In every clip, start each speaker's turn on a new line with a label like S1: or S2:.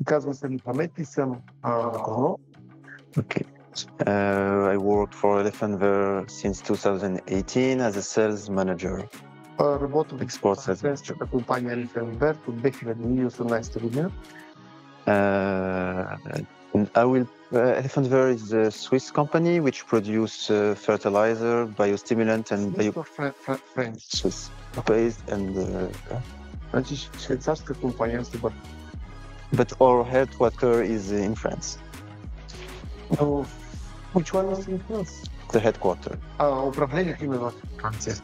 S1: Казвам се Мохамед и съм агроном.
S2: Okay. I worked for Elephant since 2018 as a sales manager.
S1: Работя в
S2: Export sales.
S1: френската компания Elephant от 2018 година.
S2: Elephant is a Swiss company which produce fertilizer, biostimulant and
S1: Френч.
S2: Swiss based and
S1: Значи швейцарска компания се бъде.
S2: but our headquarter is in France.
S1: Но which one is in France?
S2: The headquarter.
S1: Управлението има в Франция.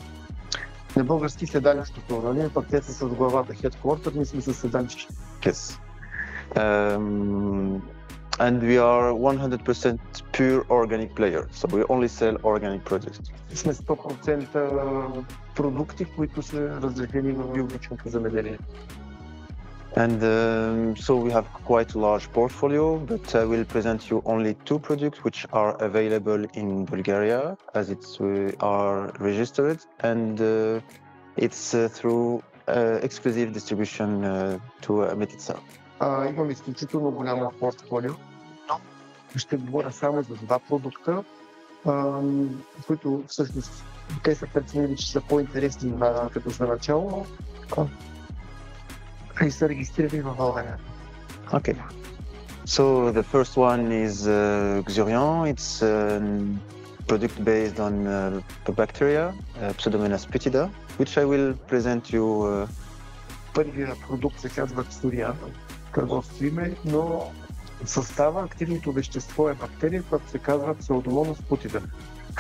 S1: На български седалището, нали? Пък те са с главата headquarter, ние сме със седалище.
S2: Yes. And we are 100% pure organic player, so we only sell organic products.
S1: Сме 100% продукти, които са разрешени в биологичното земеделие.
S2: And so we have quite a large portfolio, but I will present you only two products which are available in Bulgaria, as we are registered, and it's through exclusive distribution to Metica.
S1: Имам изключително голямо портфолио, но ще говоря само за два продукта, които всъщност те са преценили, че са по-интересни и важни като за начало и са регистрирани в България.
S2: Okay. So the first one is Ksurian. It's a product based on the bacteria, Pseudomonas putida, which I will present you.
S1: Първият продукт се казва Ксуриан, търговско име, но в състава активното вещество е бактерия, която се казва Pseudomonas putida.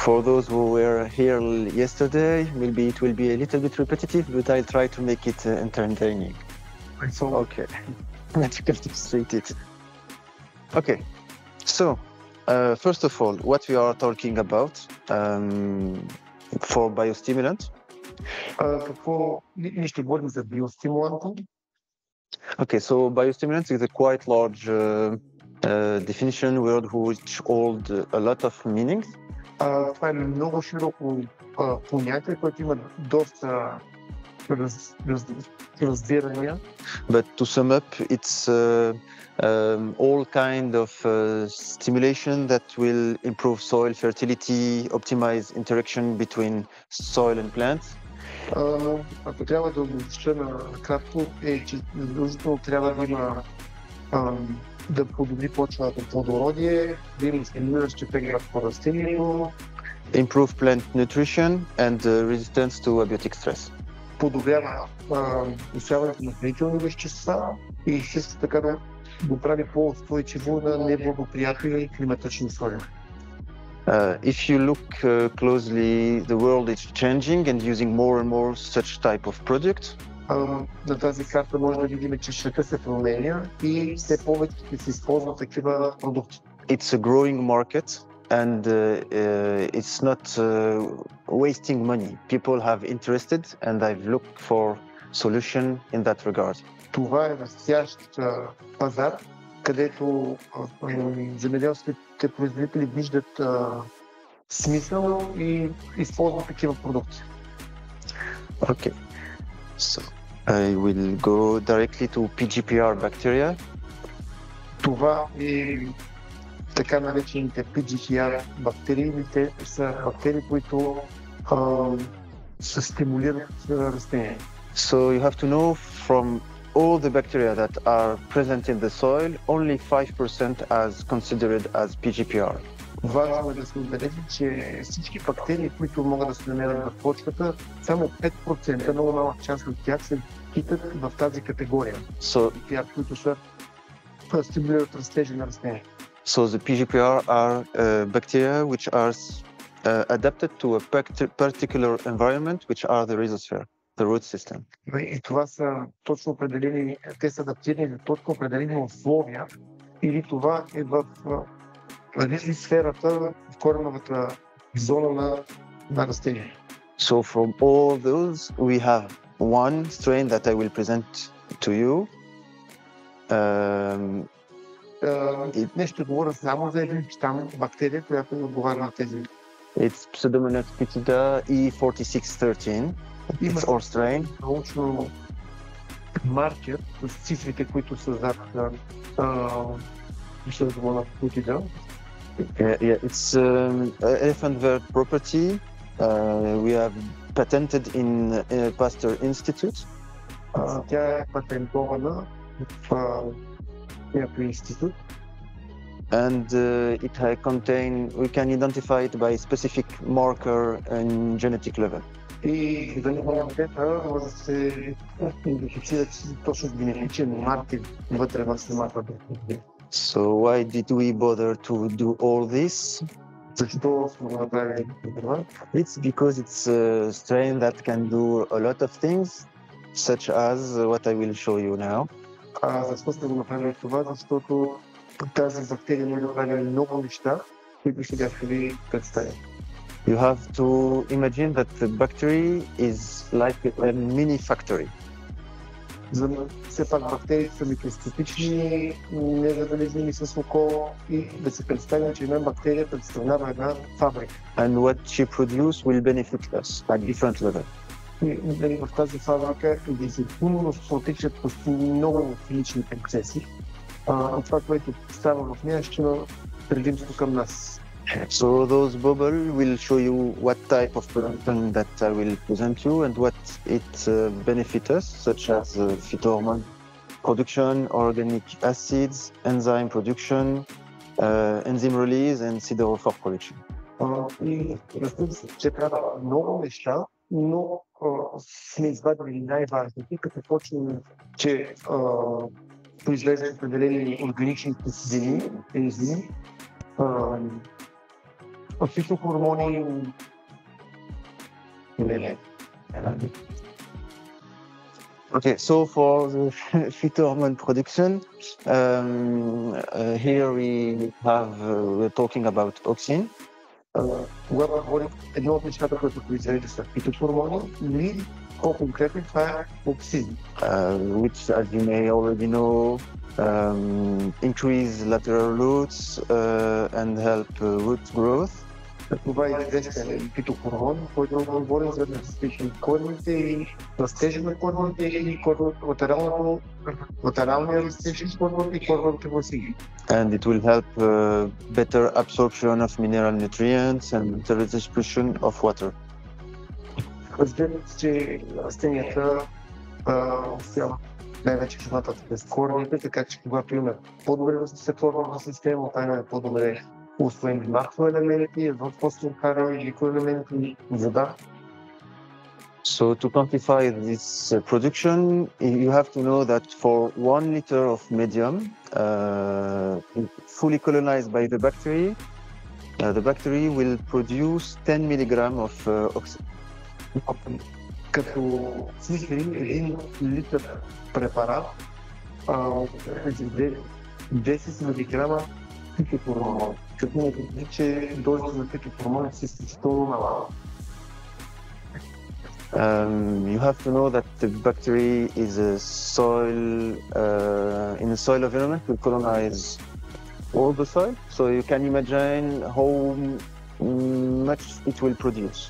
S2: For those who were here yesterday, maybe it will be a little bit repetitive, but I'll try to make it entertaining.
S1: So,
S2: Okay, let's get straight it. Okay, so first of all, what we are talking about for biostimulant.
S1: какво ние ще говорим за биостимуланта?
S2: Okay, so biostimulant is a quite large definition word which hold a lot of meanings.
S1: Това е много широко понятие, което има доста разбирания.
S2: But to sum up, it's all kind of stimulation that will improve soil fertility, optimize interaction between soil and plants.
S1: Ако трябва да обобща накратко, е, че задължително трябва да има да подобри почвата плодородие, да има стимулиращ ефект върху растението,
S2: improve plant nutrition and resistance to abiotic stress.
S1: Подобрява усвояването на хранителни вещества и също така да го прави по-устойчиво на неблагоприятни климатични условия.
S2: If you look closely, the world is changing and using more and more such type of products.
S1: На тази карта може да видим, че света се променя и все повече се използват такива продукти.
S2: It's a growing market and it's not wasting money. People have interested and I've looked for solution in that regard.
S1: Това е растящ пазар, където земеделските производители виждат смисъл и използват такива продукти.
S2: Okay, so I will go directly to PGPR bacteria.
S1: Това е така наречените PGPR бактерии. Те са бактерии, които се стимулират растения.
S2: So you have to know from all the bacteria that are present in the soil, only 5% as considered as PGPR.
S1: Важно е да се отбележи, че всички бактерии, които могат да се намерят в почвата, само 5%, много малък част от тях се питат в тази категория. Които са стимулират растежа на растения.
S2: So the PGPR are bacteria which are adapted to a particular environment, which are the rhizosphere, the root system.
S1: И това са точно определени, те са адаптирани за точно определени условия, или това е в ризосферата, в кореновата зона на растение.
S2: So from all those, we have one strain that I will present to you.
S1: Днес ще говоря само за един щам бактерия, която отговаря на тези.
S2: It's Pseudomonas putida E4613. It's our strain.
S1: Научно маркер с цифрите, които са зад Pseudomonas putida.
S2: It's elephant bird property. We have patented in Pasteur Institute.
S1: Тя е патентована в някой институт.
S2: And we can identify it by specific marker and genetic level.
S1: И за него може да се идентифицира точно генетичен маркер вътре в самата бактерия.
S2: So why did we bother to do all this?
S1: Защо сме го направили това?
S2: It's because it's a strain that can do a lot of things, such as what I will show you now.
S1: Защо сме го направили това? Защото тази бактерия може да прави много неща, които сега ще ви представя.
S2: You have to imagine that the bacteria is like a mini factory.
S1: Все пак бактериите са микроскопични, незабележими с око и да се представим, че една бактерия представлява една фабрика.
S2: And what she produces will benefit us at different levels.
S1: И в тази фабрика действително протичат почти много химични процеси. Това, което става в нея, ще има предимство към нас.
S2: So those bubbles will show you what type of production that I will present you and what it benefits us, such as phytohormone production, organic acids, enzyme production, enzyme release, and siderophore production.
S1: И разбира се, че трябва много неща, но сме извадили най-важните, като почнем, че произвеждат определени органични киселини, ензими, фитохормони.
S2: Okay, so for the phytohormone production, here we're talking about auxin.
S1: Когато говорим, едно от нещата, които произвежда са фитохормони, или по-конкретно това е оксин.
S2: Which, as you may already know, increase lateral roots and help root growth.
S1: Това е известен фитохормон, който говорим за различни корените и растежа на корените и латералния растеж на корените и корените власиги.
S2: And it will help better absorption of mineral nutrients and better distribution of water.
S1: Разбира се, че растенията най-вече храната през корените, така че когато имаме по-добре растителна система, имаме по-добре усвоени макроелементи, фосфоркари, микроелементи, вода.
S2: So to quantify this production, you have to know that for 1 liter of medium, fully colonized by the bacteria will produce 10 mg of oxygen.
S1: Като цифри, 1 литър препарат, 10 мг фитохормон. Като не казва, че дозата на фитохормон е изключително малка.
S2: You have to know that the bacteria is in a soil environment will colonize all the soil, so you can imagine how much it will produce.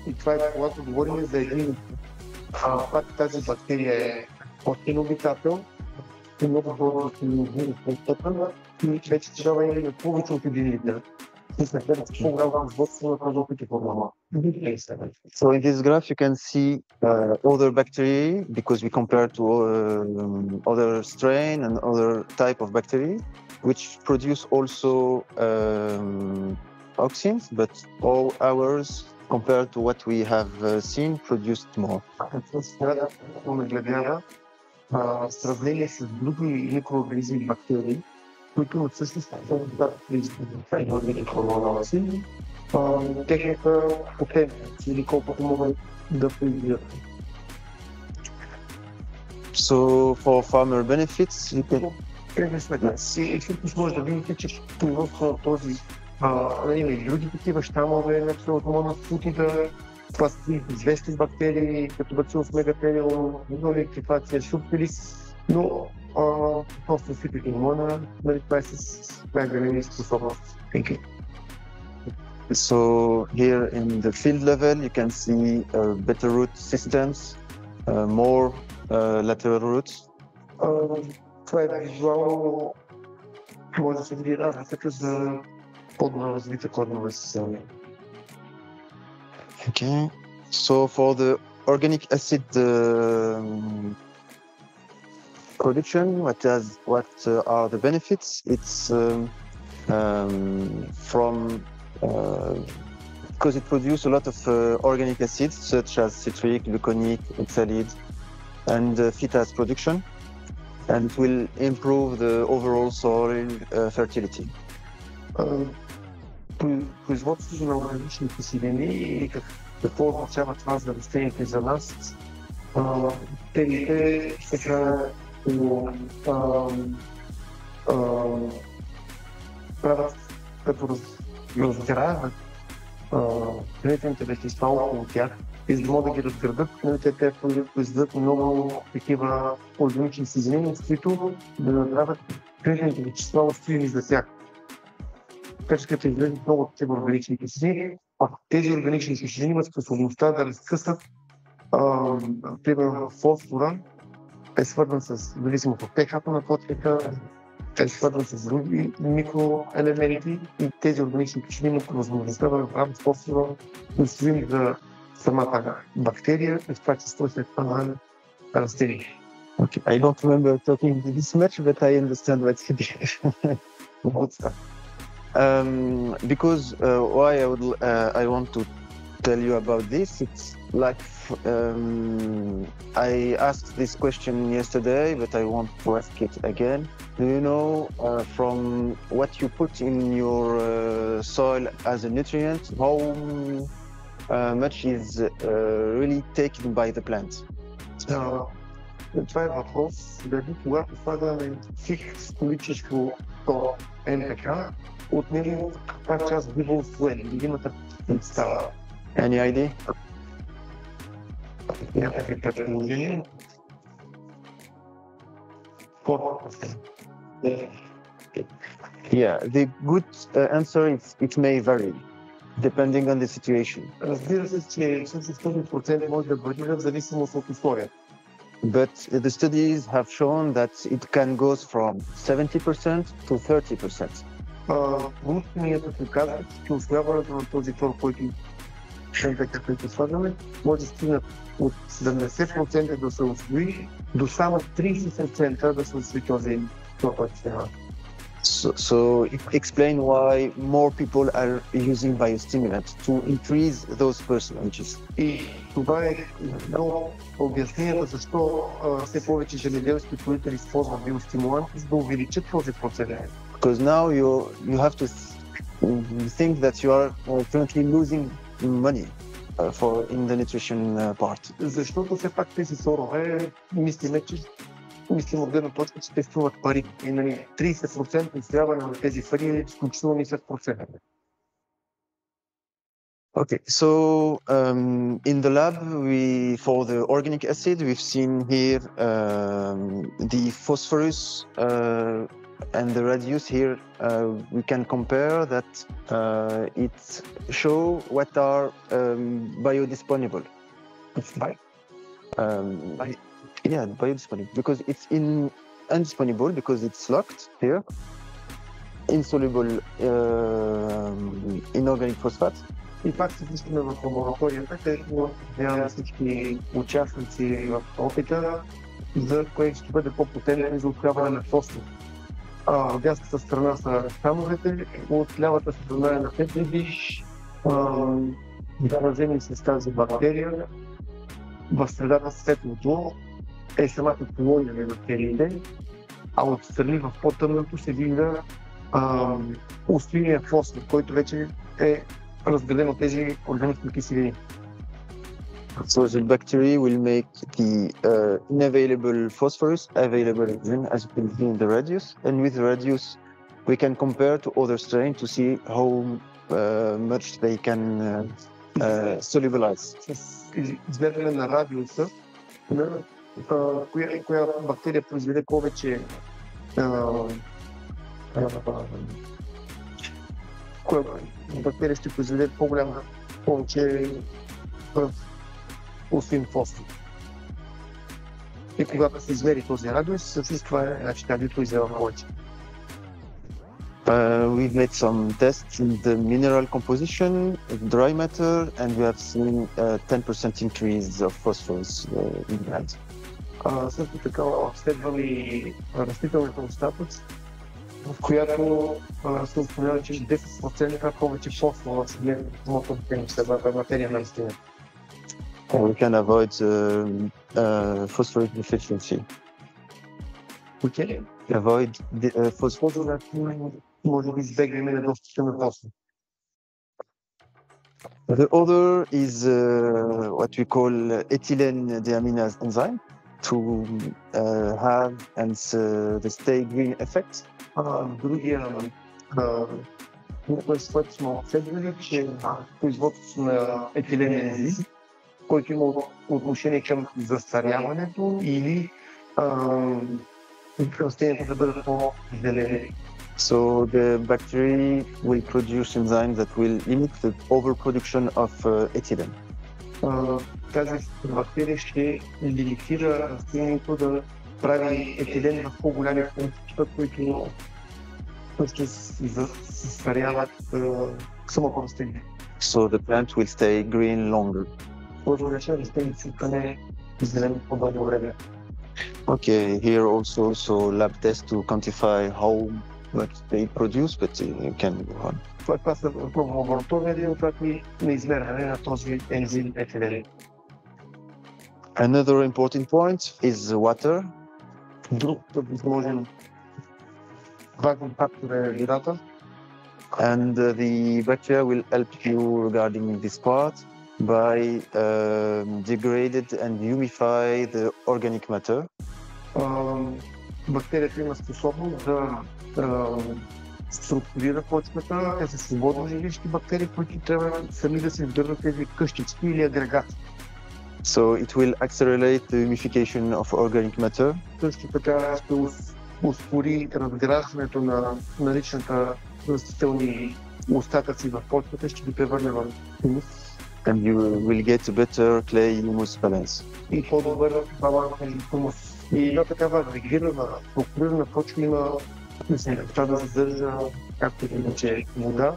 S1: И това е когато говорим за един пак тази бактерия е остен обитател и много хора и вече трябва да има повече от 1 литър.
S2: So in this graph you can see other bacteria because we compare to other strain and other type of bacteria which produce also auxins, but all ours compared to what we have seen produced more.
S1: Сравнение с други микроорганизми и бактерии, които всъщност техната потенция или колкото могат да произведат.
S2: So for farmer benefits, you can...
S1: И всъщност може да видите, че производство на този и други такива щамове на Pseudomonas putida, това са известни бактерии, като бацилус мегатериум, ликвифация, субтилис, но относно фитохормона, това е с най-големи способности.
S2: So here in the field level you can see better root systems, more lateral roots?
S1: Това е визуално, може да се види разликата за по-развита коренова система.
S2: Okay. So for the organic acid production, what are the benefits? It's from because it produces a lot of organic acids such as citric, gluconic, oxalic, and phytase production, and it will improve the overall soil fertility.
S1: Производството на органични киселини и какво означава това за растенията и за нас, те се правят като раздиряват хранителните вещества около тях и за да могат да ги разградат, те произведат много такива органични съединения, с които да направят хранителните вещества устойчиви за тях. Така че като изглеждат много такива органични киселини, а тези органични киселини имат способността да разкъсат, примерно фосфора е свързан с зависимост от pH-то на почвата, е свързан с други микроелементи и тези органични киселини имат възможността да направят фосфора устойчив за самата бактерия, в това число след това на растения.
S2: Okay. I don't remember talking this much, but I understand what's here. Because why I want to tell you about this, it's like I asked this question yesterday, but I want to ask it again. Do you know from what you put in your soil as a nutrient, how much is really taken by the plant?
S1: Това е въпрос, дали когато слагаме фикс количество НПК, от него каква част бива усвоен, или имате представа?
S2: Any idea?
S1: Някакви предположения? 4%.
S2: Yeah, the good answer is it may vary depending on the situation.
S1: Разбира се, че всъщност този процент може да варира в зависимост от условията.
S2: But the studies have shown that it can go from 70% to 30%.
S1: Проучванията показват, че усвояването на този тор, който както слагаме, може да стигнат от 70% да се усвои до само 30% да се усвои този тор, който се няма.
S2: So explain why more people are using biostimulants to increase those percentages.
S1: И това е едно обяснението защо все повече земеделски производители използват биостимуланти, за да увеличат този процент.
S2: Because now you have to think that you are currently losing money in the nutrition part.
S1: Защото все пак тези сорове мислим от гледна точка, че те струват пари. И 30% усвояване на тези пари е изключително нисък процент.
S2: Okay, so in the lab, for the organic acid, we've seen here the phosphorus and the radius here. We can compare that it show what are biodisponible. Yeah, biodisponible, because it's indisponible because it's locked here, insoluble inorganic phosphate.
S1: И пак се виждаме в лабораторията, където гледаме всички участници в опита, за кое ще бъде по-потентно за откриване на фосфор. От дясната страна са храмовете, от лявата страна е на петридиш, заразени с тази бактерия. В средата светлото е самата колония на бактериите, а отстрани в по-тъмното се вижда устойния фосфор, който вече е разграден от тези органични киселини.
S2: So the bacteria will make the unavailable phosphorus available again, as you can see in the radius. And with the radius, we can compare to other strains to see how much they can solubilize.
S1: С измерване на радиуса, коя бактерия произведе повече коя бактерия ще произведе повече усвоен фосфор. И когато се измери този радиус, с това е, значи кадито изява повече.
S2: We've made some tests in the mineral composition, dry matter, and we have seen a 10% increase of phosphorus in that.
S1: Също така обследваме и растителните остатъци, в която се установява, че 10% повече фосфора се гледа в материя на растението.
S2: We can avoid phosphorus deficiency.
S1: Okay.
S2: Avoid phosphorus.
S1: Може да избегнем недостига на фосфор.
S2: The other is what we call ethylene deaminase enzyme to have the stay green effect.
S1: Другия което сме обследвали, че производството на етилен ензим, който има отношение към застаряването или растенията да бъдат по-зелени.
S2: So the bacteria will produce enzymes that will limit the overproduction of ethylene.
S1: Тази бактерия ще лимитира растението да прави етилен в по-голями количества, които ще състаряват самото растение.
S2: So the plant will stay green longer.
S1: Позволява растението си остане зелено по-дълго време.
S2: Okay, here also lab test to quantify how much they produce, but you can go on.
S1: Това са лабораторни резултати на измерване на този ензим етилен.
S2: Another important point is water.
S1: Друг възможен важен фактор е водата.
S2: And the bacteria will help you regarding this part by degraded and humidify the organic matter.
S1: Бактерията има способност да структурира почвата. Те са свободно живещи бактерии, които трябва сами да се издържат тези къщички или агрегати.
S2: So it will accelerate the humidification of organic matter.
S1: Също така ще ускори разграждането на наличната растителни остатъци в почвата, ще ги превърне в хумус.
S2: And you will get a better clay-humus balance.
S1: И по-добър баланс между хумус. И една такава агрегирана, структурирана почва има това да съдържа, както иначе, вода,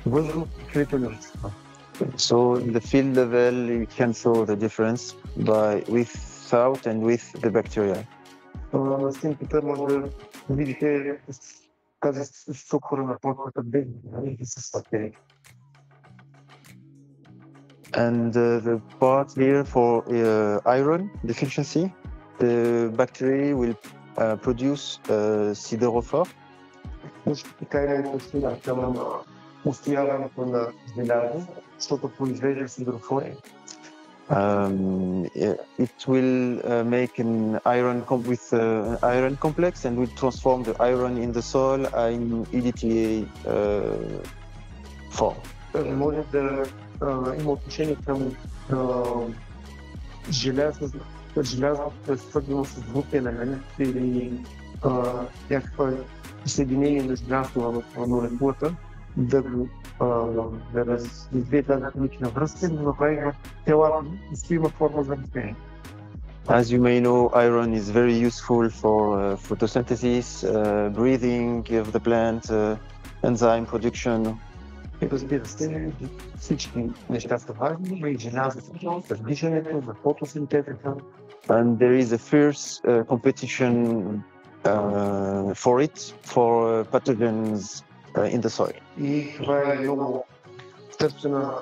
S1: въздух и хранителни вещества.
S2: So in the field level, you can show the difference without and with the bacteria.
S1: На снимката може да видите тази структура на почвата без с бактерии.
S2: And the part here for iron deficiency, the bacteria will produce siderophore.
S1: Също така и към устояването на желязо, защото произвежда сидерофори.
S2: It will make an iron complex and will transform the iron in the soil in EDTA form.
S1: Може да има отношение към желязото е свързано с групи елементи или някаква съединение на желязото в молекулата, да развие тази химична връзка, да направи в телата и има форма за растение.
S2: As you may know, iron is very useful for photosynthesis, breathing of the plant, enzyme production.
S1: И разбира се, всички неща са важни, но и желязото за дишането, за фотосинтезата.
S2: And there is a fierce competition for it, for pathogens in the soil.
S1: И това е много търсена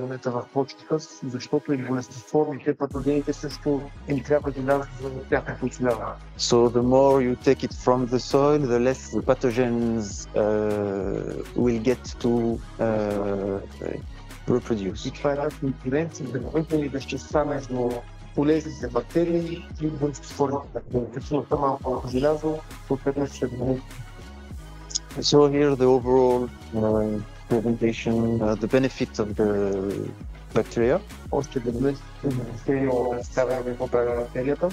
S1: момента в почвата, защото и болестотворните патогените също им трябва желязо за тяхното оцеляване.
S2: So the more you take it from the soil, the less the pathogens will get to reproduce.
S1: И това е една конкуренция за допълнителни вещества между полезните бактерии и болестотворните бактерии. Като малко желязо, съответно ще бъде.
S2: So here the overall presentation, the benefit of the bacteria.
S1: Още веднъж представяме какво прави бактерията.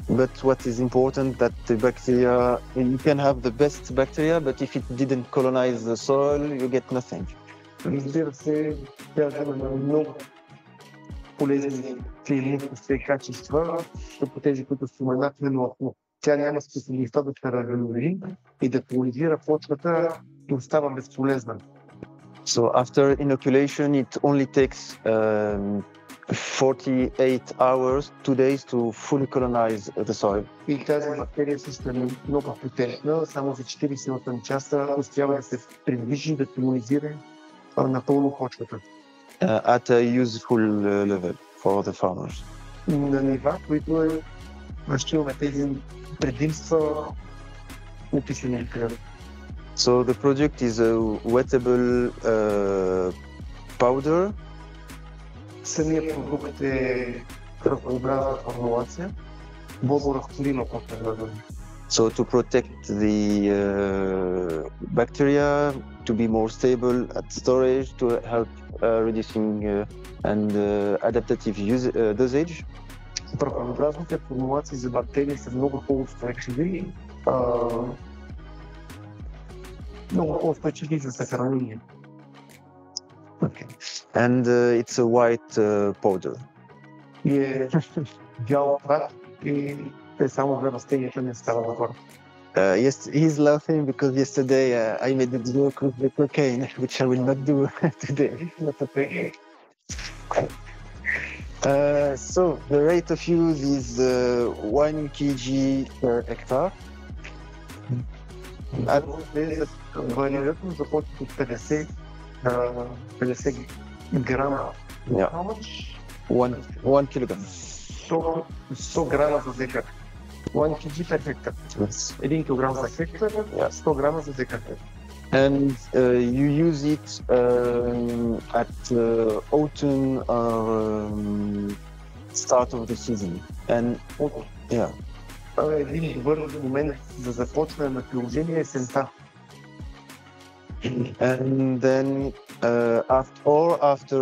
S2: But what is important that the bacteria, you can have the best bacteria, but if it didn't colonize the soil, you get nothing.
S1: Разбира се, трябва да има много полезните имущества и качества, като тези, които споменахме, но ако тя няма способността да се разгради и да колонизира почвата, остава безполезна.
S2: So after inoculation, it only takes 48 hours, 2 days to fully colonize the soil.
S1: И тази бактерия също е много потентна, само за 48 часа успява да се придвижи, да колонизира напълно почвата.
S2: At a useful level for the farmers.
S1: На нива, които ще имаме тези предимства описани.
S2: So the product is a wettable powder.
S1: Самият продукт е кръвообразна формулация, водорастворима по-предлагана.
S2: So to protect the bacteria, to be more stable at storage, to help reducing and adaptative dosage.
S1: Прахообразните формулации за бактерии са много по-устойчиви, много по-устойчиви за съхранение.
S2: Okay. And it's a white powder.
S1: И е бял прах и е само за растенията, не става на хора.
S2: Yes, he's laughing because yesterday I made the joke with the cocaine, which I will not do today. So the rate of use is 1 kg per hectare.
S1: Варирането започва от 50 грама.
S2: Yeah.
S1: How much?
S2: 1 kilogram.
S1: 100 грама за декар. 1 kg per hectare. 1 килограм за хектар, 100 грама за декар.
S2: And you use it at autumn or start of the season. And yeah.
S1: Един добър момент за започване на приложение е есента.
S2: And then after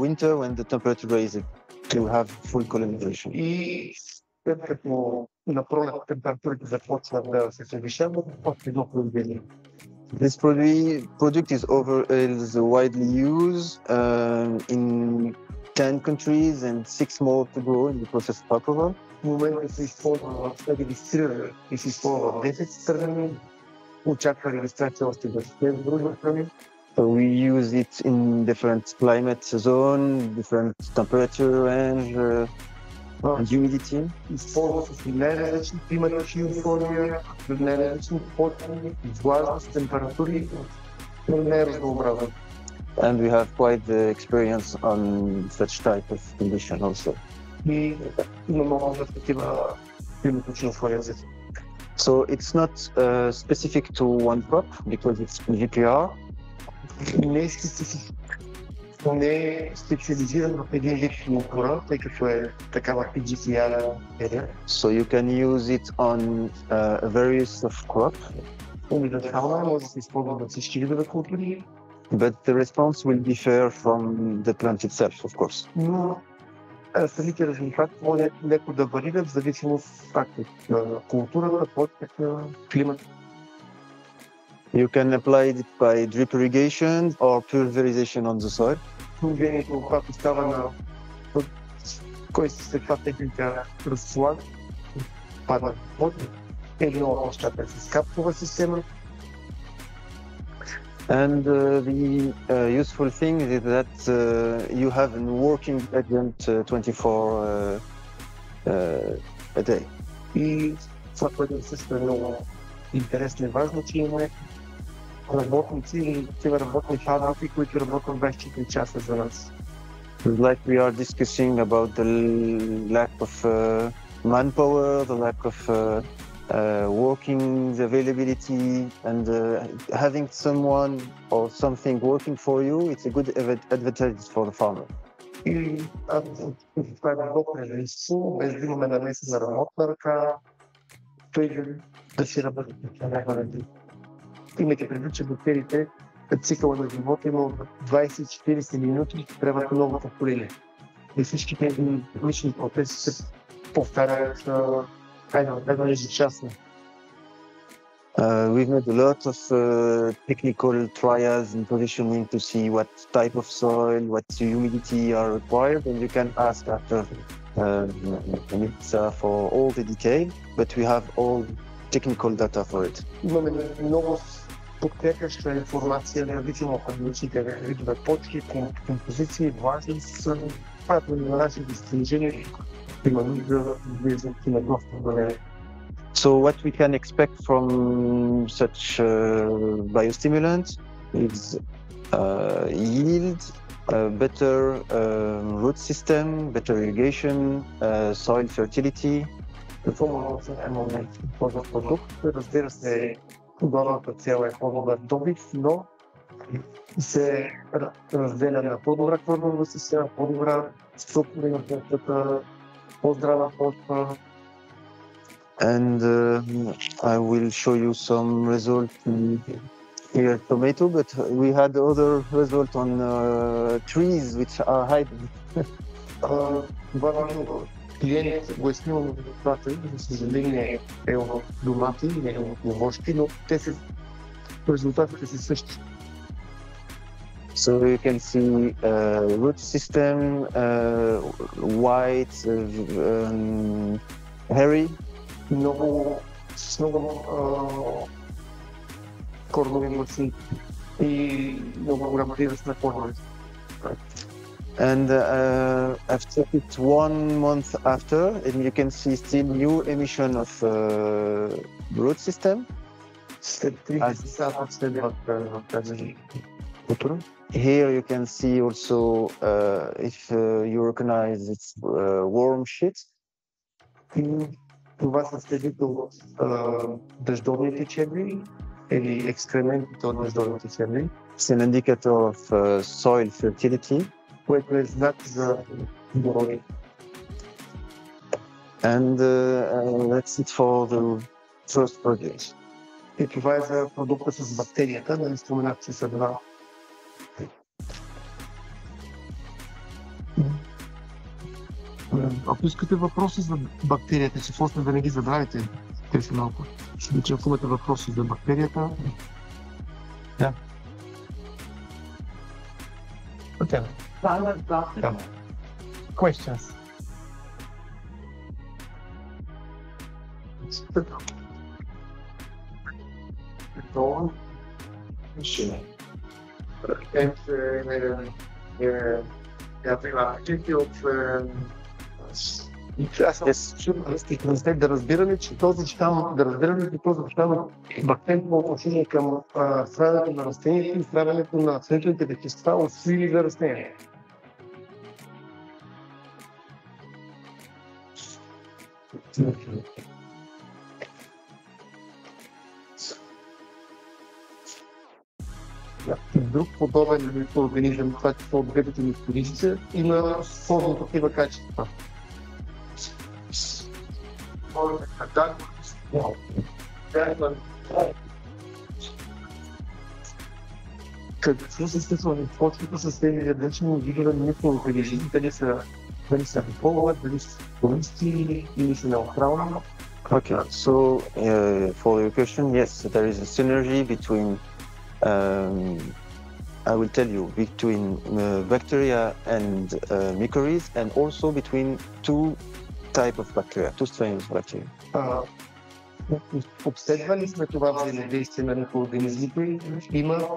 S2: winter, when the temperature raises, to have full colonization.
S1: И след като на пролет температурите започват да се повишават, после едно приложение.
S2: This product is widely used in 10 countries and 6 more to go in the process of approval.
S1: В момента се използва, регистрира и се използва в 10 страни, очаква регистрация още в 10 други страни.
S2: We use it in different climate zone, different temperature range and humidity.
S1: Използва се в най-различни климатични условия, в най-различни почвени, влажност, температури, най-разнообразно.
S2: And we have quite the experience on such type of condition also.
S1: И има много такива климатични условия.
S2: So it's not specific to one crop because it's VPR.
S1: Не е специализиран в един вид култура, тъй като е такава PGPR.
S2: So you can use it on various of crop.
S1: Универсална може да се използва на всички видове култури.
S2: But the response will differ from the plant itself, of course.
S1: Но самите резултати може леко да варират в зависимост от културата, почвата, климата.
S2: You can apply it by drip irrigation or pulverization on the soil.
S1: Положението, когато става на кой се каква техника разслага, пада под, е много по-щата с капсова система.
S2: And the useful thing is that you have a working agent 24 a day.
S1: И това, което също е много интересно и важно, че имаме работници и такива работни фабрики, които работят 24 часа за нас.
S2: Like we are discussing about the lack of manpower, the lack of working availability, and having someone or something working for you, it's a good advantage for the farmer.
S1: И това е добро предимство, без да имаме намеса на работна ръка, той да си работи. Имайте предвид, че бактериите, цикъла на живота има 20-40 минути, трябват много поколения. И всички тези лични процеси се повтарят едно ежечасно.
S2: We've made a lot of technical trials and positioning to see what type of soil, what humidity are required, and you can ask after for all the detail, but we have all technical data for it.
S1: Имаме много подкрепяща информация на различни различните видове почки, композиции, влажност, която на нашите достижения има нужда влизането на достъп до нея.
S2: So what we can expect from such biostimulants is yield, better root system, better irrigation, soil fertility.
S1: Какво може да очакваме от този продукт? Разбира се, главната цел е по-добър добив, но се разделя на по-добра корнова система, по-добра структура на почвата, по-здрава почва.
S2: And I will show you some results here tomato, but we had other results on trees which are hybrid.
S1: Клиент го е снимал на резултата, за съжаление е от домати, не е от овощи, но резултатите са същи.
S2: So you can see root system, white, hairy.
S1: С много корнови маси и много голяма прирост на корновете.
S2: And I've checked it 1 month after, and you can see still new emission of root system. Here you can see also if you recognize its worm sheet.
S1: Това са следите от дъждовните черви или екскрементите от дъждовните черви.
S2: It's an indicator of soil fertility.
S1: Което е знак за здоровие.
S2: And that's it for the first project.
S1: И това е за продукта с бактерията, нали споменах, че са два. Ако искате въпроси за бактерията, че после да не ги забравите, те са малко. Че ако имате въпроси за бактерията... Да. Okay. Questions? Да разбираме, че този щам, бактерия по отношение към страдането на растението и страдането на цветните вещества усвоили за растение. Друг подобен организъм, това че са от двете микоризица, има сложно такива качества. Какво се случва в почвата с тези различни видове микроорганизми, дали са полове, дали са колисти или са неутрални?
S2: Okay, so for your question, yes, there is a synergy between, I will tell you, between bacteria and mycorrhiza, and also between two types of bacteria, two strains of bacteria.
S1: Обследвали сме това взаимодействие на микроорганизмите. Има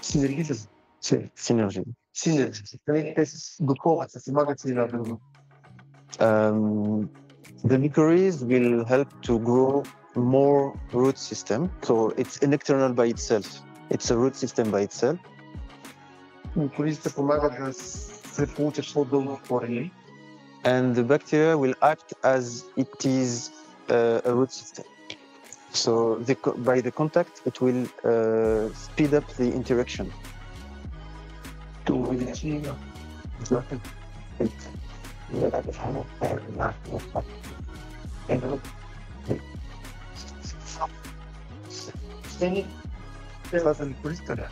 S1: синергия.
S2: Synergy.
S1: Те се допълват, се магат си на друго.
S2: The mycorrhiza will help to grow more root system. So it's an external by itself. It's a root system by itself.
S1: Микоризите помагат да се получат по-дълго корени.
S2: And the bacteria will act as it is a root system. So by the contact, it will speed up the interaction.
S1: To увеличи това са микоризите, да.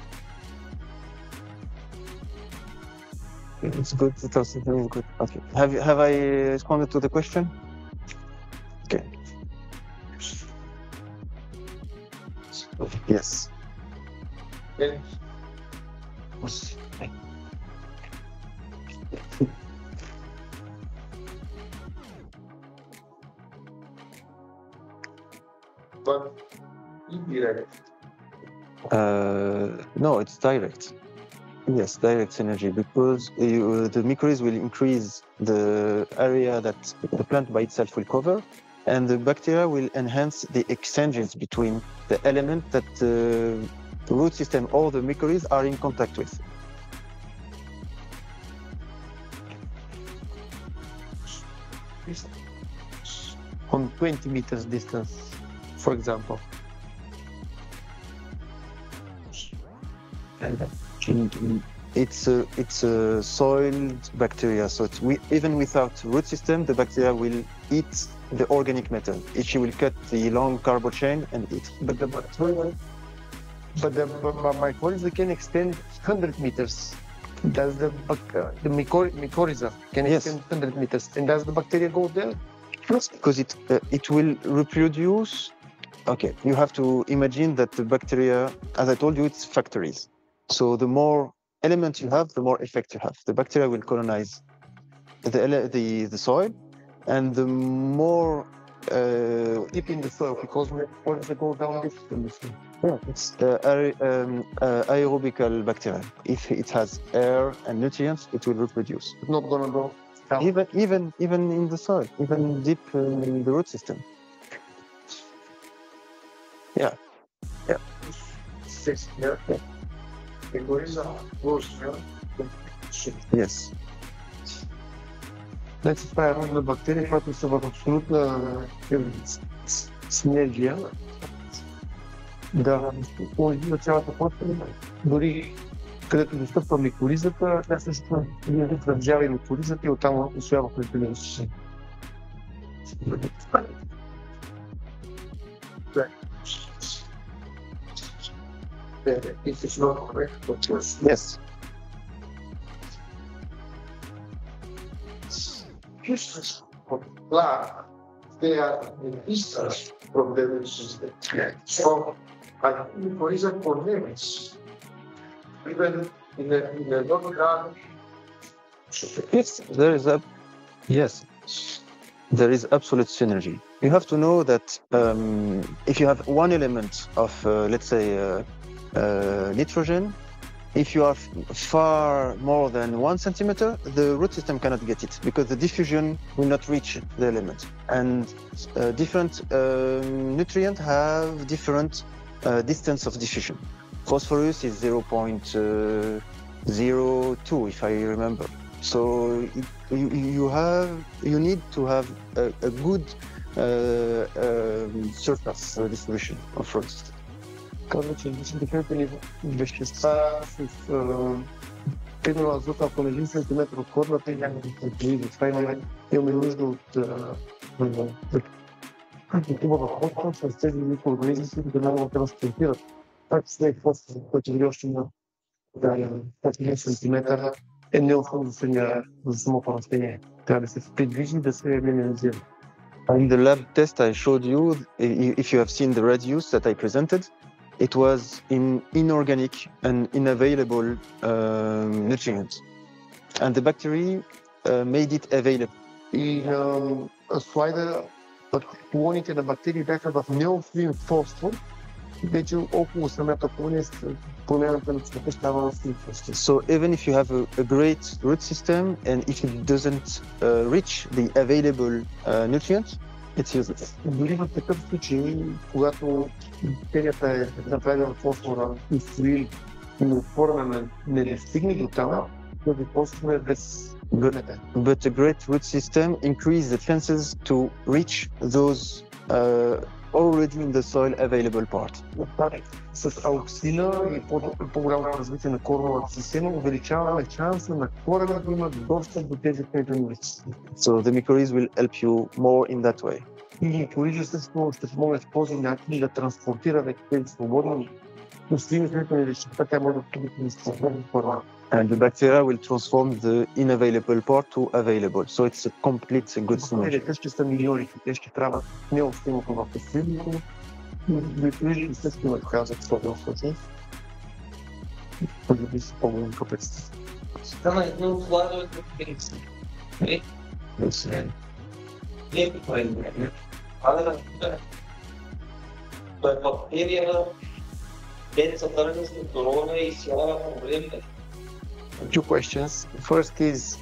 S2: It's good. It's also very good. Okay. Have I responded to the question? Okay. Yes.
S1: But indirect.
S2: No, it's direct. Yes, direct synergy, because the mycorrhiza will increase the area that the plant by itself will cover, and the bacteria will enhance the exchanges between the element that the root system or the mycorrhiza are in contact with.
S1: On 20 meters distance, for example.
S2: It's a soiled bacteria, so even without root system, the bacteria will eat the organic matter. She will cut the long carbo chain and eat.
S1: But the mycorrhiza can extend 100 meters. Does the mycorrhiza can extend 100 meters, and does the bacteria go there?
S2: Yes, because it will reproduce. Okay, you have to imagine that the bacteria, as I told you, it's factories. So the more elements you have, the more effect you have. The bacteria will colonize the soil, and the more
S1: deep in the soil, because mycorrhiza go down deep in the soil.
S2: Yeah, it's aerobical bacteria. If it has air and nutrients, it will reproduce.
S1: It's not gonna go down.
S2: Even in the soil, even deep in the root system. Yeah. Yes.
S1: Значи това е родна бактерия, която са в абсолютна синергия. Да, на цялата почва, дори където достъпва микоризата, тя също държава и микоризата и оттам усвоява хранителите.
S2: Yes.
S1: They are the vistas from the root system. So, I think mycorrhiza connects even in the non-garden.
S2: There is absolute synergy. You have to know that if you have one element of, let's say, nitrogen, if you are far more than 1 centimeter, the root system cannot get it because the diffusion will not reach the element. And different nutrients have different distance of diffusion. Phosphorus is 0.02, if I remember. So you need to have a good surface distribution of root system.
S1: Казва, че дихателни вещества с примерно азот, ако на 1 сантиметр от корната и някакви протеини. Това имаме нужда от хубава почва с тези микроорганизми, които да могат да транспортират. Това че снег фосфор, който дори още на 1 сантиметър е неосновно за самото растение. Трябва да се придвижи и да се минимализира.
S2: In the lab test I showed you, if you have seen the radius that I presented, it was in inorganic and unavailable nutrients. And the bacteria made it available.
S1: И слайда, колоните на бактерии бяха в неосвоим фосфор, вече около самата колония промяната на цвета става освоим фосфор.
S2: So even if you have a great root system and if it doesn't reach the available nutrients, it's useless.
S1: Дори в такъв случай, когато бактерията е направена фосфора и усвои, но форма не достигне до там, този фосфор е без гърнете.
S2: But a great root system increase the chances to reach those already in the soil available part.
S1: С ауксина и по-голямото развитие на кореновата система увеличаваме шанса на корена да има достъп до тези хранителни вещества.
S2: So the mycorrhiza will help you more in that way.
S1: И mycorrhiza също ще помогне в този начин да транспортира тези свободни усвоими хранителни вещества, тя може да бъде на свободна форма.
S2: And the bacteria will transform the unavailable part to available. So it's a complete good solution.
S1: Те ще са милиони, те ще правят неусвоимото в усвоимото Виждам естествено да казах особено случай. Може би си по-голям капацитет.
S3: Стана едно от слайдовете от Феникс. Той е бактерия, дет съдържа структурона и сява проблемите.
S1: Two questions. First is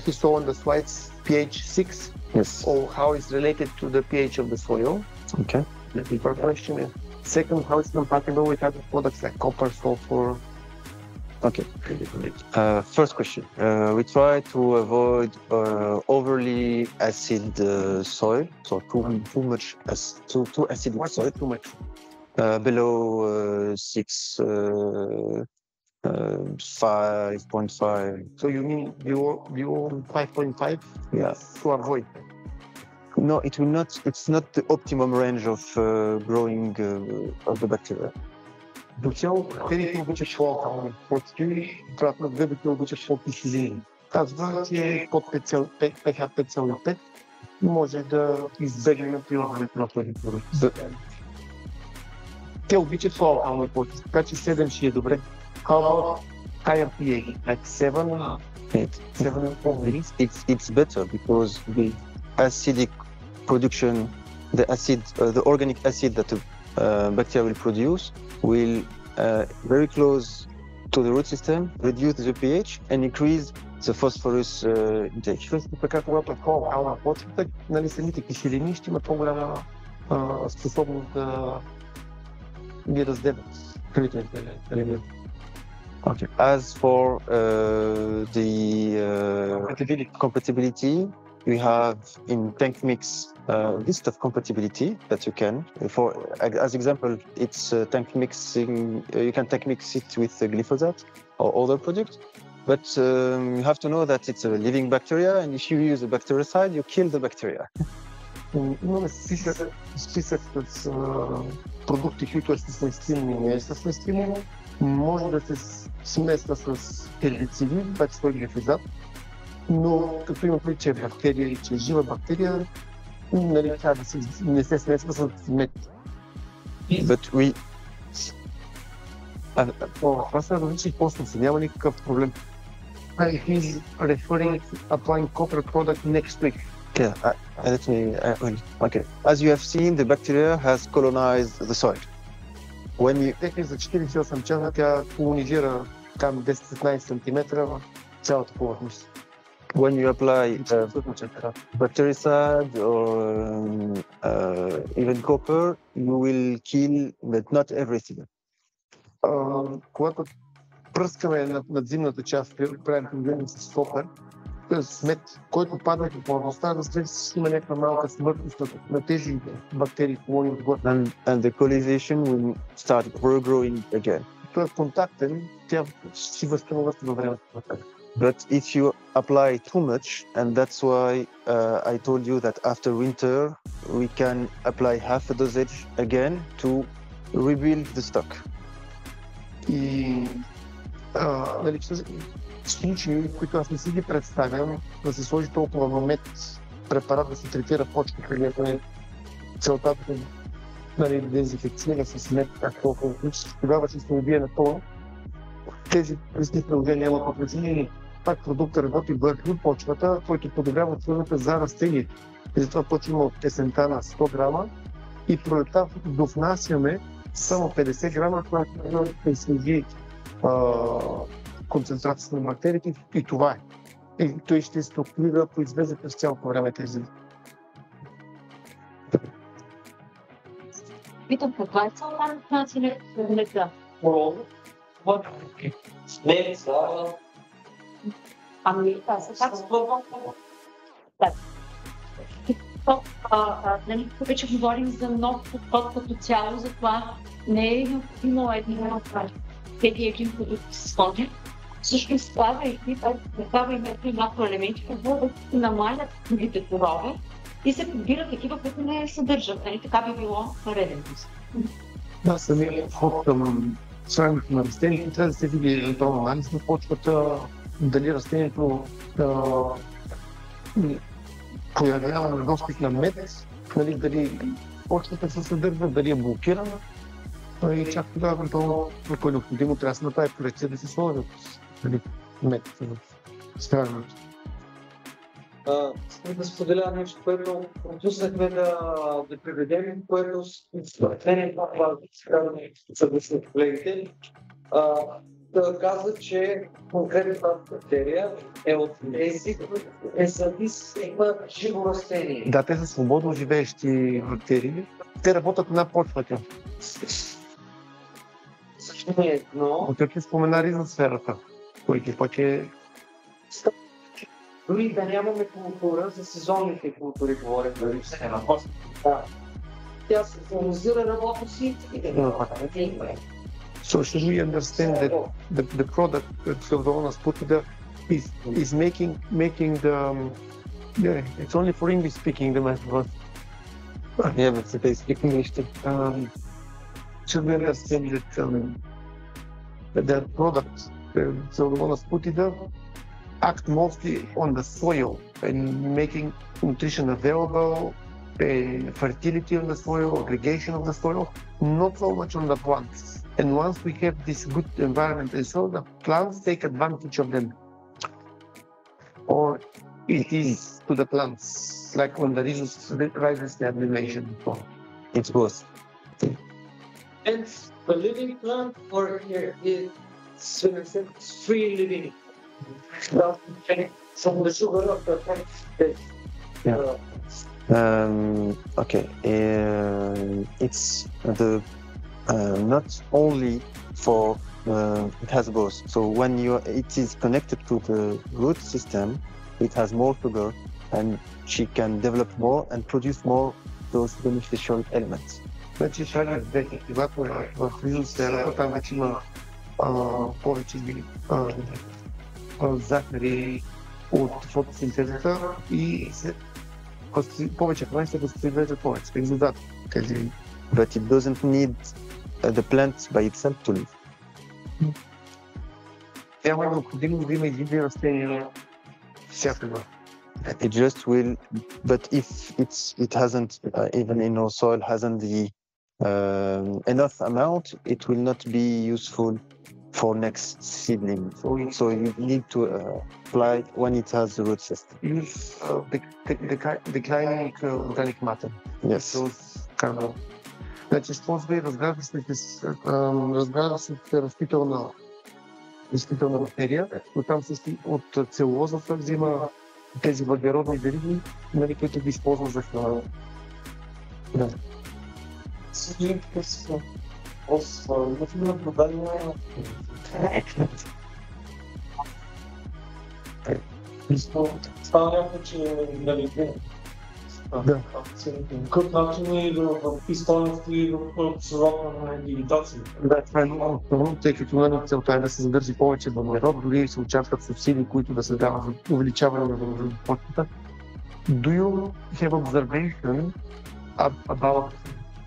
S1: he saw on the slides pH 6.
S2: Yes.
S1: Or how it's related to the pH of the soil.
S2: Okay.
S1: The first question. Second, how it's compatible with other products like copper, sulfur.
S2: Okay. First question. We try to avoid overly acid soil, so too much too acidic
S1: What's
S2: soil.
S1: too much?
S2: Below 6, 5.5.
S1: So you mean you 5.5?
S2: Yeah.
S1: To avoid.
S2: No, it will not. It's not the optimum range of growing of the bacteria.
S1: До цяло бактериите обичат по-алкални почки, обратно гъбите обичат по-киселини. Казва, че под pH 5,5 може да избегнем прилагането на този продукт. Те обичат по-алкални почки, така че 7 ще е добре. How about higher pH, like 7? 7
S2: It's better because the acidic production, the organic acid that the bacteria will produce will very close to the root system, reduce the pH and increase the phosphorus intake.
S1: Също така, когато е по-алкална почвата, нали, самите киселини ще имат по-голяма способност да ги разделят хранителните елементи.
S2: Okay. As for the compatibility, we have in tank mix list of compatibility that you can. For as example, it's tank mixing. You can tank mix it with glyphosate or other products, but you have to know that it's a living bacteria, and if you use a bactericide, you kill the bacteria.
S1: Имаме списък с продукти, които е съвместими и не е съвместимо. Може да се смесва с хербициди, това е свой глифозат, но като има предвид, че е бактерия и че е жива бактерия, нали, трябва да не се смесва с мед. Това са различни космоси, няма никакъв проблем. He's referring to applying copper product next week.
S2: Yeah, okay. As you have seen, the bacteria has colonized the soil.
S1: Техник за 48 часа тя колонизира там 10-15 см в цялата повърхност.
S2: When you apply bactericide or even copper, you will kill, but not everything.
S1: Когато пръскаме над зимната част, правим конвейер с копер, с мед, който падне по повърхността, разбира се, има някаква малка смъртност на тези бактерии, колони отгоре.
S2: And the colonization will start regrowing again.
S1: Той е контактен, тя си възстановява във времето.
S2: But if you apply too much, and that's why I told you that after winter we can apply half a dosage again to rebuild the stock.
S1: И нали, случаи, в които аз не си ги представям, да се сложи толкова мед, препарат да се третира почката, където е целта да дезинфекцира с мед, толкова количество, тогава ще се убие напълно. Тези пресни приложения нямат отношение, пак продукта работи върху почвата, който подобрява условията за растението. И затова почваме от есента на 100 грама и пролетта довнасяме само 50 грама, която да снижи концентрацията на бактериите и това е. И той ще структурира, произвежда през цялото време тези.
S4: Питам, каква е целта на тази лека?
S3: Смеца.
S4: Ами, как спробвам? Нали, тук вече говорим за нов подход като цяло, затова не е необходимо един продукт с изходи. Също ставайки, някакви елементи, които да се намалят другите порови и се подбират такива, които не съдържат. Нали? Така би било нареден.
S1: Да, самия подход към сравнението на растението трябва да се види евентуално анализ на почвата, дали растението появява недостиг на мед, нали, дали почвата се съдържа, дали е блокирана. И чак тогава, ако е необходимо, трябва да се направи корекция да се сложат метода в страдането.
S3: Искам да споделя нещо, което пропуснахме да приведем, което според мен е това, съгласи с колегите. Да каза, че конкретно тази бактерия е от тези, които е завис, има живо растение.
S1: Да, те са свободно живеещи бактерии. Те работят на почвата.
S3: Също не е едно.
S1: Отърки споменали за сферата, които пък е...
S3: Дори да нямаме култура, за сезонните култури говорим, дали все на да. Тя се фокусира работа си и да не
S1: So should we understand that the product that Pseudomonas putida is making the yeah, it's only for English speaking the method.
S2: Yeah, but they speak English too.
S1: Should we understand that the product Pseudomonas putida act mostly on the soil and making nutrition available, fertility of the soil, aggregation of the soil, not so much on the plants. And once we have this good environment and soil, the plants take advantage of them. Or it is to the plants, like when the rises the animation before.
S2: It's both.
S3: And the living plant or here it's free living. From the sugar of the plant.
S2: Okay, it's the not only for it has both. So when it is connected to the root system, it has more sugar, and she can develop more and produce more those beneficial elements.
S1: Значи шагът веки, когато в ризосферата там вече има повече захари от фотосинтезата и повече храни се възпроизвеждат повече. Тези
S2: But it doesn't need the plant by itself to live.
S1: Няма необходимо да има един растения всякога.
S2: It just will, but if it hasn't, even in our soil, hasn't the enough amount, it will not be useful for next seedling. So you need to apply when it has the root system.
S1: Use declining organic matter.
S2: Yes.
S1: Those kind of. Значи използва и разгражда се растителна бактерия, но там от целулозата взима тези въглеродни вериги, които ги използва за храна. Да.
S3: Това някакво, че какъв начин и в стойности и в срока на дигитация.
S1: Да, това е много трудно, тъй като целта е да се задържи повече въглерод, дори се очакват субсидии, които да се дават за увеличаване на въглеродната. Do you have observation about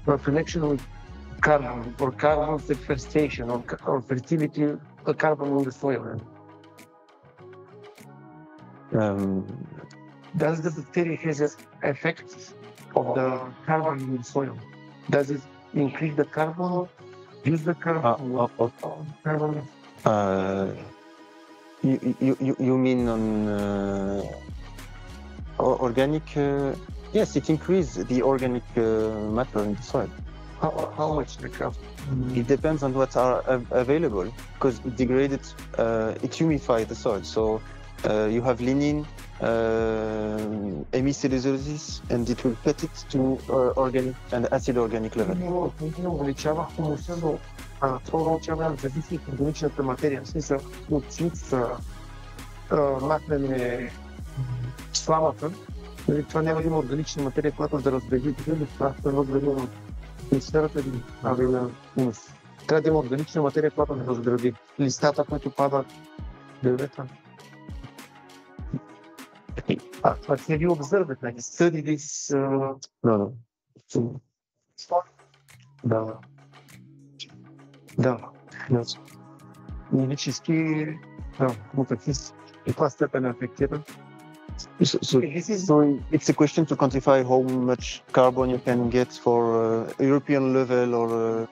S1: the connection with carbon or carbon sequestration or fertility of carbon in the soil? Does the bacteria has an effect of the carbon in the soil? Does it increase the carbon, use the carbon? Carbon?
S2: You mean on organic? Yes, it increases the organic matter in the soil.
S1: How much the carbon?
S2: It depends on what are available, because it degraded, it humidifies the soil. So you have lignin, hemicelluloses, and it will put it to organic and acid organic level.
S1: Не увеличава хумуса, но това увеличава зависи от органичната материя. В смисъл, от синца махнем сламата, това няма да има органична материя, която да раздели, това ще раздели на атмосферата или на хумус. Трябва да има органична материя, която да разгради листата, които падат дървета. But have you observed it, like study this?
S2: No.
S1: Да. Медически, каква степен е афектиран?
S2: So it's a question to quantify how much carbon you can get for European level or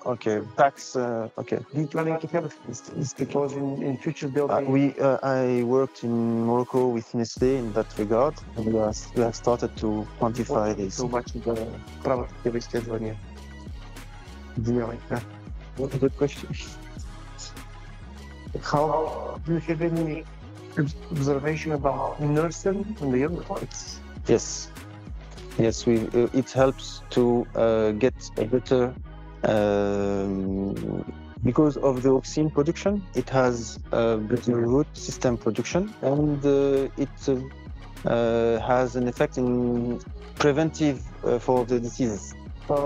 S2: tax. Okay.
S1: Do you planning to have this because in future there'll be...
S2: I worked in Morocco with Nestlé in that regard, and we have started to quantify this.
S1: So much за правата такива изследвания. Извинявай.
S2: What a good question.
S1: How do you have any observation about nursery and the young plants?
S2: Yes, it helps to get a better because of the auxin production. It has a better root system production, and it has an effect in preventive for the diseases.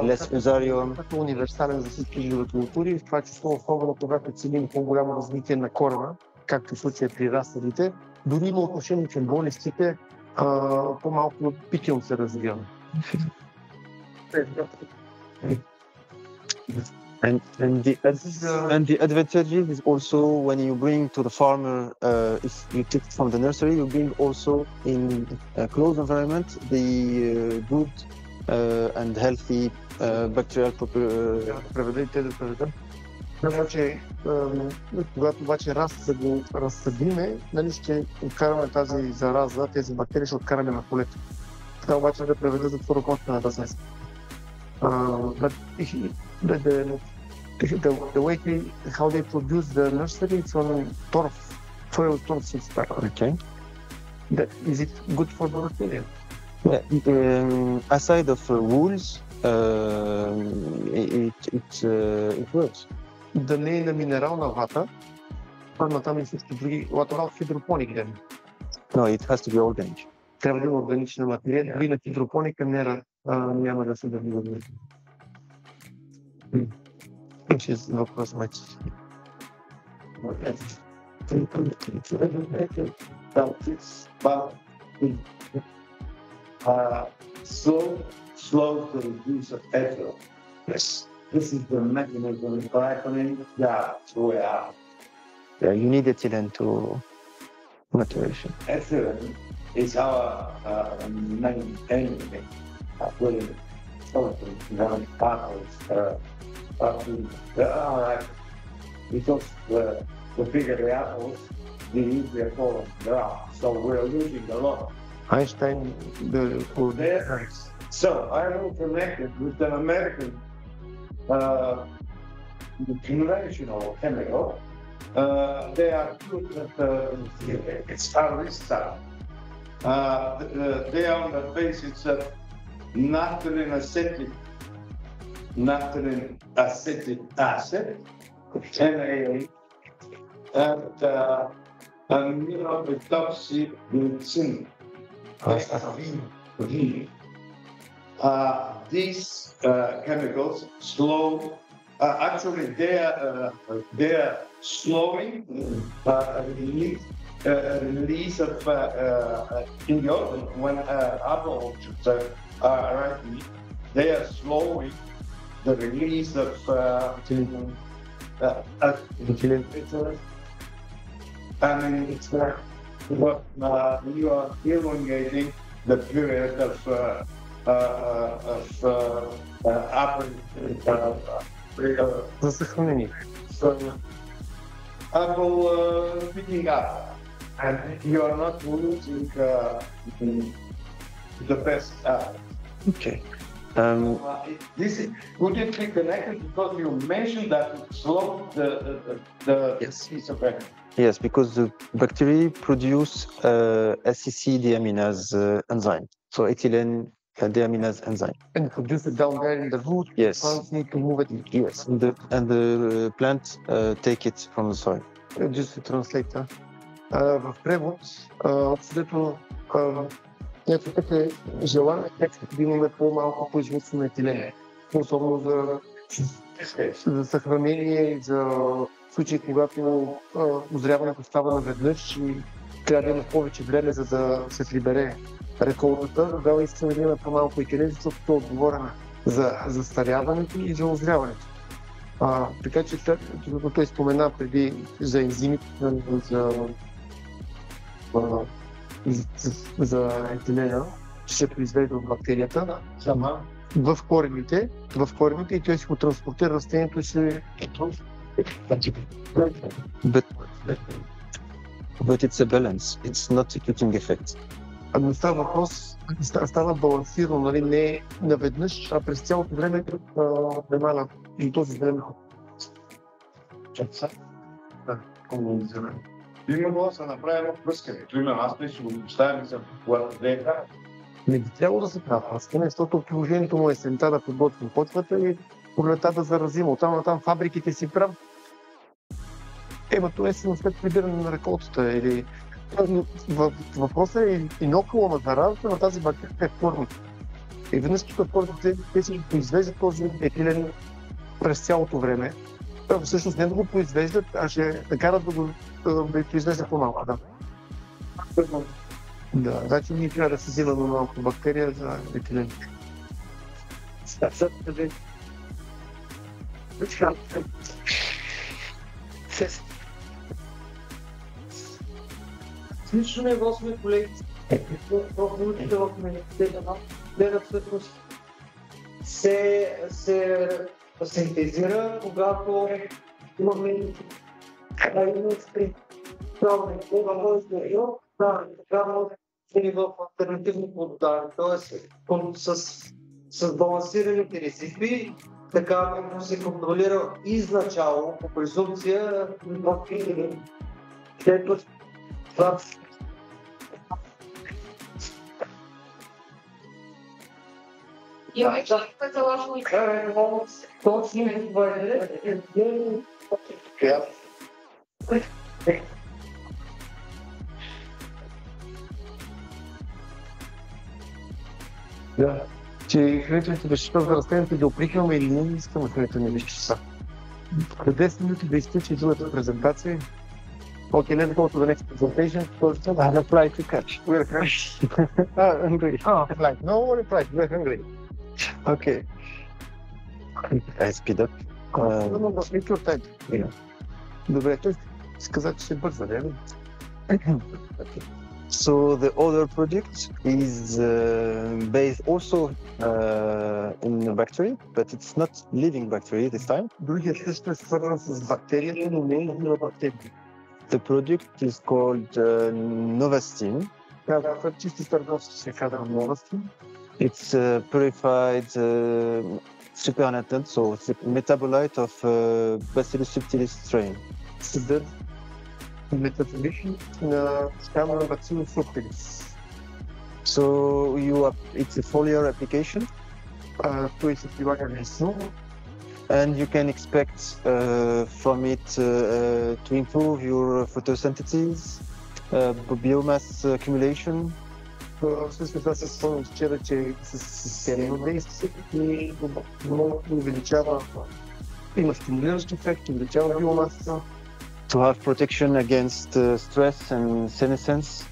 S2: Less fusarium.
S1: Като универсален за всички животновъдни, в това число особено когато целим по-голямо развитие на корена, както в случая при разсадите, дори има отношение към болестите, по-малко питиум се развива.
S2: And the advantage is also when you bring to the farmer, if you take it from the nursery, you bring also in a closed environment the good and healthy bacterial population.
S1: Значи, когато обаче разсъдиме, нали, ще откараме тази зараза, тези бактерии ще откараме на полето. Това обаче да преведе за флороконтна размеса. The way how they produce the nursery, it's on turf, soil turf system.
S2: Okay.
S1: Is it good for the bacteria?
S2: Yeah, aside of wools, it works.
S1: Да не е на минерална вата, но там и всички други. What about hydroponic then?
S2: No, it has to be organic.
S1: Трябва да има органична материя, дори на хидропоника няма да се даде въздействие. Which is въпрос мачи.
S5: Slow to reduce of ethanol. Yes. This is the mechanism of glycogen.
S2: Yeah, you need ethylene to maturation.
S5: Ethylene is our main enemy. Because the bigger the apples, the easier for them they are. So we're losing a lot.
S1: Einstein,
S5: So I am connected with an American conventional chemical. They are good at it's Arista. They are on the basis of naphthalene acetic acid, NAA, and aminohydroxybenzene. These chemicals slow. Actually, they are slowing release of in the autumn when apple orchards are ripening. They are slowing the release of I mean, it's like what you are elongating the period of apple
S1: за съхранение.
S5: Apple picking up, and you are not losing the best apple.
S2: Okay.
S5: Would it be connected because you mentioned that it slowed the piece of egg?
S2: Yes, because the bacteria produce SCC deaminase enzyme. So ethylene deaminase enzyme.
S1: And produce it down there in the root.
S2: Yes.
S1: Plants need to move it.
S2: Yes, and the plant take it from the soil.
S1: Just to translate. В превод, общо някакъв е желание да имаме по-малко производство на етилен. Особено за съхранение и за случаи, когато озряването става наведнъж и трябва да има повече време, за да се прибере реколтата. Тогава искаме да имаме по-малко етилен, защото е отговорена за застаряването и за озряването. Така че като той спомена преди за ензимите, за за етилена ще се произвежда от бактерията в корените и той си го транспортира растението и се...
S2: But it's a balance, it's not a cutting effect.
S1: Но става въпрос, става балансирано, нали, не наведнъж, а през цялото време премаля и този време.
S5: Би могло да се направи едно пръскане. Примерно, аз не ще го поставям за когато не е така.
S1: Не би трябвало да се прави пръскане, защото приложението му е есента да подготвим почвата и пролета да заразим. Оттам натам фабриките си правят. Това е след прибиране на реколтата или... Въпросът е инокула на заразата на тази бактерия е формата. И веднъж тук те си произвеждат този етилен през цялото време. Всъщност не да го произвеждат, а ще накарат да го произвежда по-малко. Да, значи ние трябва да се взимаме малко бактерия за етилен.
S3: Лично ниво сме колеги, научите в университета, гледат всъщност се синтезира, когато имаме в алтернативно плодотарие, т.е. с балансираните резидви, така както се контролира изначало по презумпция в филми.
S1: Да, че хранителните вещества за растенията ги оприхваме или не искаме хранителни вещества. За 10 минути да изтече другата презентация. Okay, let's go to the next presentation.
S2: I have a flight to catch.
S1: We're hungry. Hungry. Flight. No worry, flight. We're hungry.
S2: Okay. I speed up.
S1: No, take your time. Добре, той сказа, че ще бърза, не?
S2: So the other product is based also in a bactery, but it's not living bactery this time.
S1: Другият също е свързан с бактерията, но не е жива бактерия.
S2: The product is called Novastin.
S1: Чисто търговски се казва Novastin.
S2: It's purified supernatant, so it's a metabolite of Bacillus subtilis strain.
S1: Съдържа метаболит на щама на Bacillus subtilis.
S2: So it's a foliar application.
S1: Той се прилага лесно.
S2: And you can expect from it to improve your photosynthesis, biomass accumulation.
S1: Всъщност аз се спомням вчера, че с системно действие и много увеличава, има стимулиращ ефект, увеличава биомаса.
S2: To have protection against stress and senescence.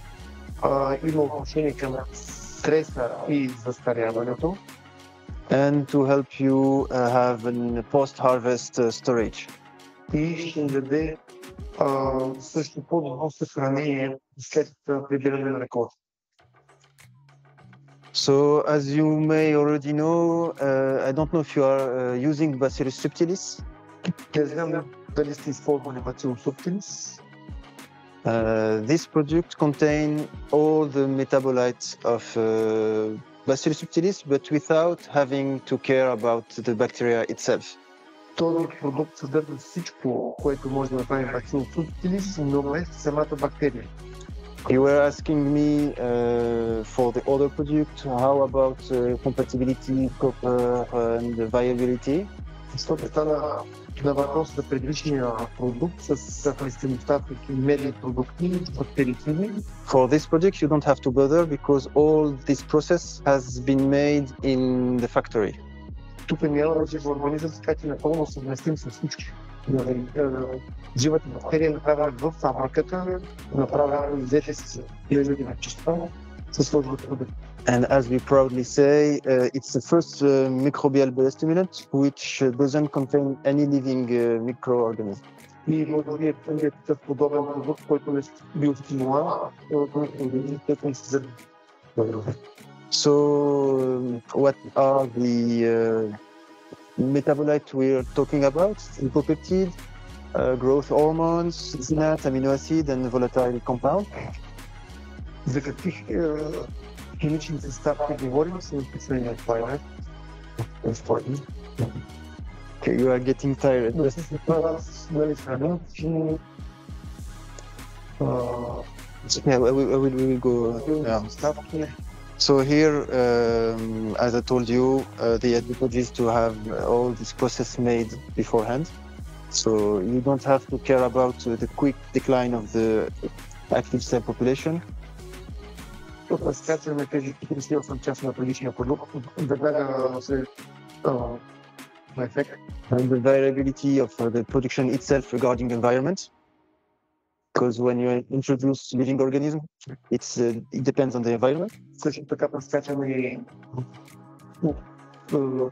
S1: Има отношение към стреса и застаряването.
S2: And to help you have a post-harvest storage.
S1: И ще даде също по-добро съхранение след прибиране на реколта.
S2: So, as you may already know, I don't know if you are using Bacillus subtilis.
S1: Не знам дали сте използвали Bacillus subtilis.
S2: This product contains all the metabolites of Bacillus subtilis, but without having to care about the bacteria itself.
S1: Този продукт съдържа всичко, което може да направи Bacillus subtilis, но без самата бактерия.
S2: You were asking me for the other product, how about compatibility, copper and viability?
S1: Защото стана на въпрос за предишния продукт с съвместимостта с медни продукти, бактерицидни.
S2: For this product you don't have to bother because all this process has been made in the factory.
S1: Тук няма да се организъм, така че напълно съвместим с всички. Живата бактерия е направена в фабриката, направена и взете с изгледи на чиста, със сложен продукт.
S2: And as we proudly say, it's the first microbial biostimulant which doesn't contain any living microorganism.
S1: И може би е такъв подобен продукт, който е биостимулант, който не се заради.
S2: So, what are the metabolites we are talking about? Lipopeptide, growth hormones, succinate, amino acid, and volatile compound.
S1: За какви химични съставки говорим, са написани от това.
S2: Okay, you are getting tired.
S1: Но се слепават, нали, храна,
S2: Yeah, we will go. Yeah.
S1: съставки.
S2: So here, as I told you, the advantage is to have all this process made beforehand. So you don't have to care about the quick decline of the active cell population.
S1: Тук разкачваме тези 48 часа на предишния продукт, веднага се на ефект.
S2: And the variability of the production itself regarding environment. Because when you introduce living organism, it depends on the environment.
S1: Също така разкачваме и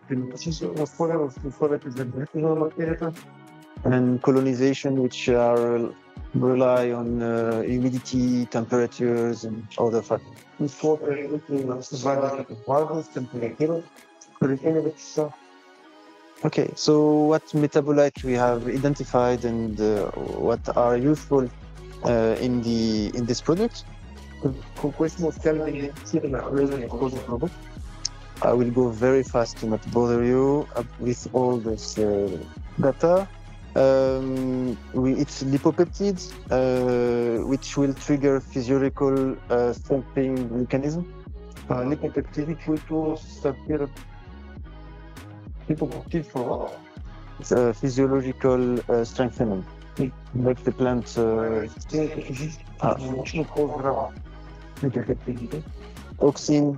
S1: климатични условия в условията за развитие на бактерията.
S2: And colonization, which rely on humidity, temperatures, and other factors.
S1: Условия, които създават като влажност, температура, количество вещества.
S2: Okay, so what metabolites we have identified and what are useful in this product?
S1: Колко сме успяли да идентифицираме полезния този продукт?
S2: I will go very fast to not bother you with all this data. It's lipopeptides, which will trigger physiological strengthening mechanism.
S1: Липопептиди, които стартират липопептид
S2: Physiological strengthening. Make the plant
S1: физически по-здрава. Липопептидите.
S2: auxin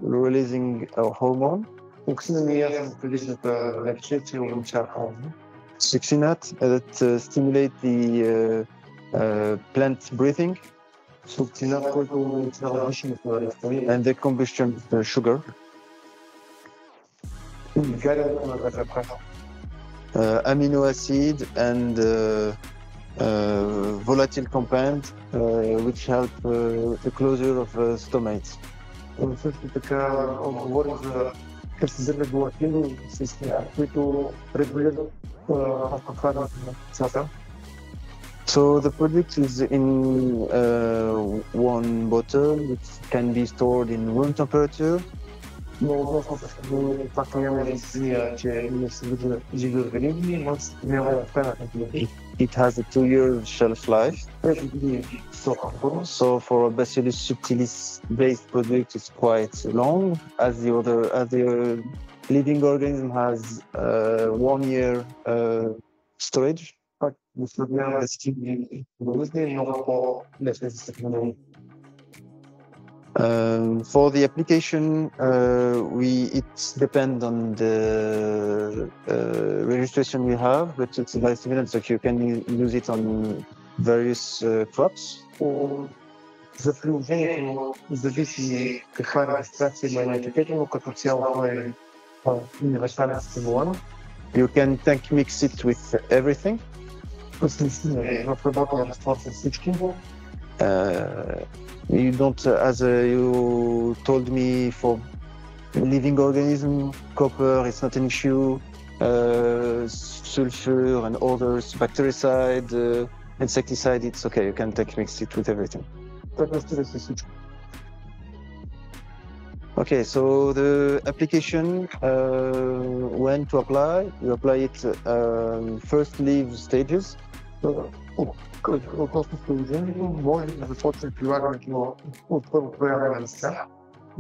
S2: releasing a hormone.
S1: Оксина ми е ясен в предишната лекция, че увеличава хормон.
S2: Succinate that stimulate the plant breathing.
S1: Сукцинат, който увеличава дишането на растения.
S2: And the combustion sugar.
S1: Изгарянето на захарта.
S2: Amino acid and volatile compound which help the closure of stomates.
S1: Също така говорим за регулативни системи, които регулират пътването на децата.
S2: So the product is in one bottle which can be stored in room temperature.
S1: Но относно факта няма да излия, че не се вижда живи организми, но се няма да стана температура.
S2: It has a 2-year shelf life. So for a Bacillus subtilis based product it's quite long, as the living organism has 1-year storage. For the application, it depends on the registration we have, but it's very similar, so you can use it on various crops.
S1: За приложението зависи каква регистрация има на етикета, но като цяло е универсален стимулант.
S2: You can tank mix it with everything.
S1: В работния разтвор с всички.
S2: You don't, as you told me, for living organism, copper is not an issue. Sulfur and others, bactericide, insecticide, it's okay. You can take mix it with everything. Okay, so the application, when to apply, you apply it first leaf stages.
S1: Относно приложението, може да започне прилагането от първо проявяване на листа.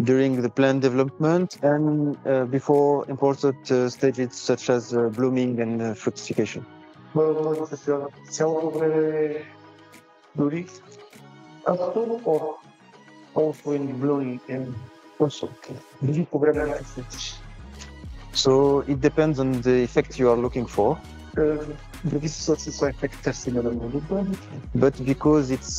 S2: During the plant development and before important stages such as blooming and fructification.
S1: Може да се прилага цялото време, дори also in blooming and also дори по време на fructification.
S2: So it depends on the effect you are looking for. But because it's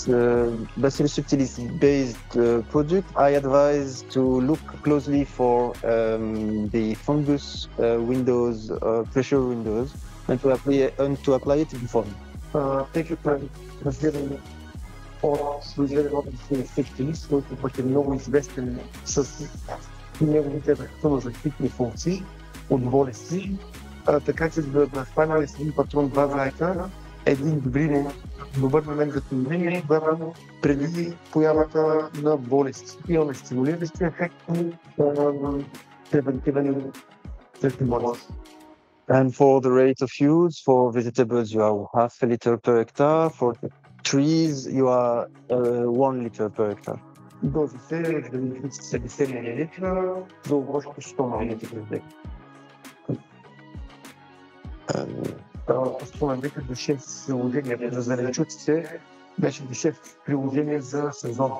S2: Bacillus subtilis based product, I advise to look closely for the fungus windows, pressure windows, and to apply it before.
S1: Тъй като е разбиране от инстинктивист, който пък е много известен с неговите защитни функции от болести. Така че за да хванем с един патрон два зайка, един добър момент за приложение, когато преди появата на болести. Имаме стимулиращи ефект и превентивен болест.
S2: And for the rate of use, for vegetables you are 0.5 liter per hectare, for trees you are 1 liter per hectare.
S1: Дози се 70 мл за овощите 100 мл. Спомен века до 6 приложения. За зеленчуците беше до 6 приложения за сезон.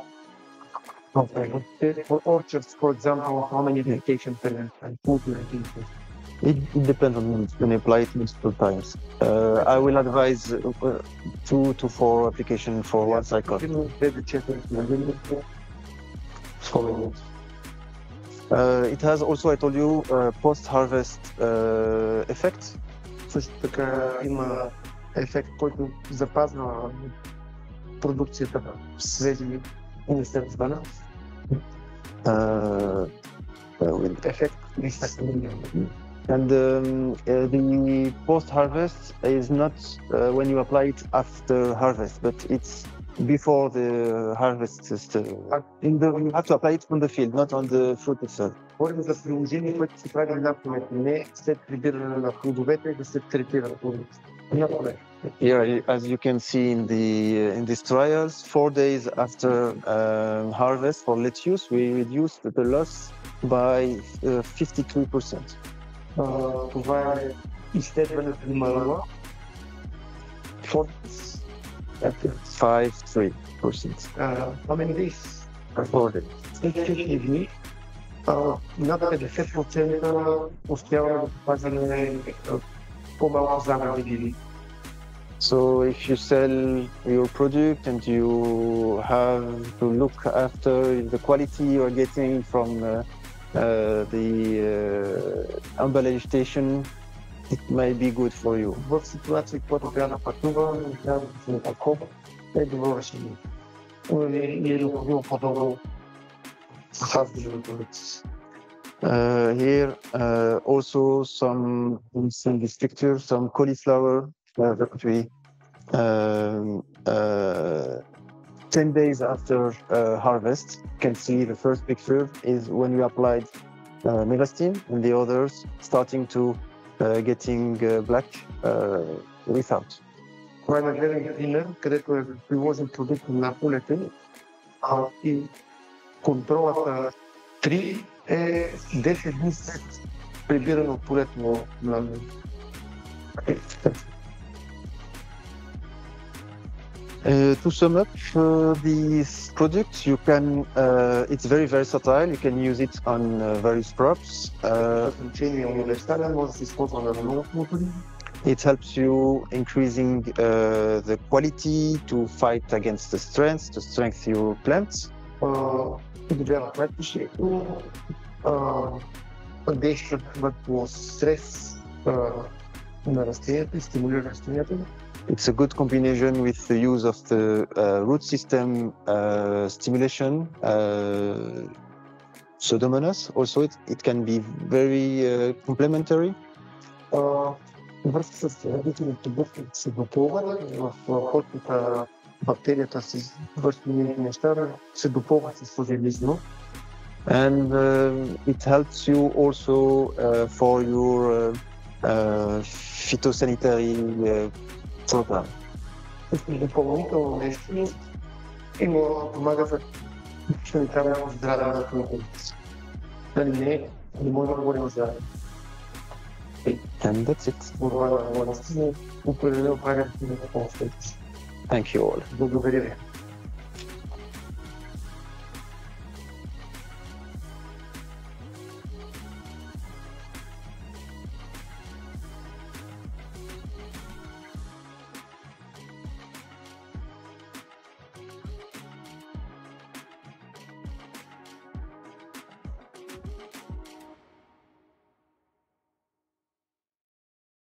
S1: For orchards, for example, how many irrigation periods and food irrigation?
S2: It depends on when you apply it multiple times. I will advise 2 to 4 application for one cycle. It has also, I told you, post-harvest effect.
S1: Също така има ефект, който запазва продукцията в свежи и не се разваля. Ефект
S2: And the post-harvest is not when you apply it after harvest, but it's before the harvest. You have to apply it on the field, not on the fruit itself.
S1: Говорим за приложение, което се прави на полето, не след прибиране на плодовете да се третира плодовете.
S2: Here, as you can see in these trials, 4 days after harvest for lettuce, we reduced the loss by 53%.
S1: Това е изследването на Малала.
S2: 53%.
S1: How many days?
S2: 4 days.
S1: След 4 дни, над 50% успяваме да попазваме по-малко загуби.
S2: So if you sell your product and you have to look after the quality you are getting from the emballage station, it may be good for you.
S1: В ситуация, в която трябва да пътува, не трябва да се напакова, е добро решение. И е необходимо по-дълго
S2: here also some in this picture, some cauliflower that we 10 days after harvest. You can see the first picture is when we applied Mevastin, and the others starting to getting black without.
S1: Това е нагледен пример, където е приложен продукт на полете и контролата 3 е 10 дни след прибиране от полето на
S2: To sum up, these products you can, it's very versatile. You can use it on various crops. It helps you increasing the quality to fight against the strength, to strengthen your plants.
S1: Действат върху стрес на растенията и стимулира растенията.
S2: It's a good combination with the use of the root system stimulation, Pseudomonas. Also, it can be very complementary.
S1: Връзка с родителните бъвки се допълват в почвата, бактерията с върховните неща се допълват с фузилизма.
S2: And it helps you also for your phytosanitary program.
S1: Допълнително нещо и му помага за санитарното здраве на храните. Нали не може да говорим за
S2: And that's it.
S1: определено правят на помощта.
S2: Thank you all.
S1: Благодаря ви.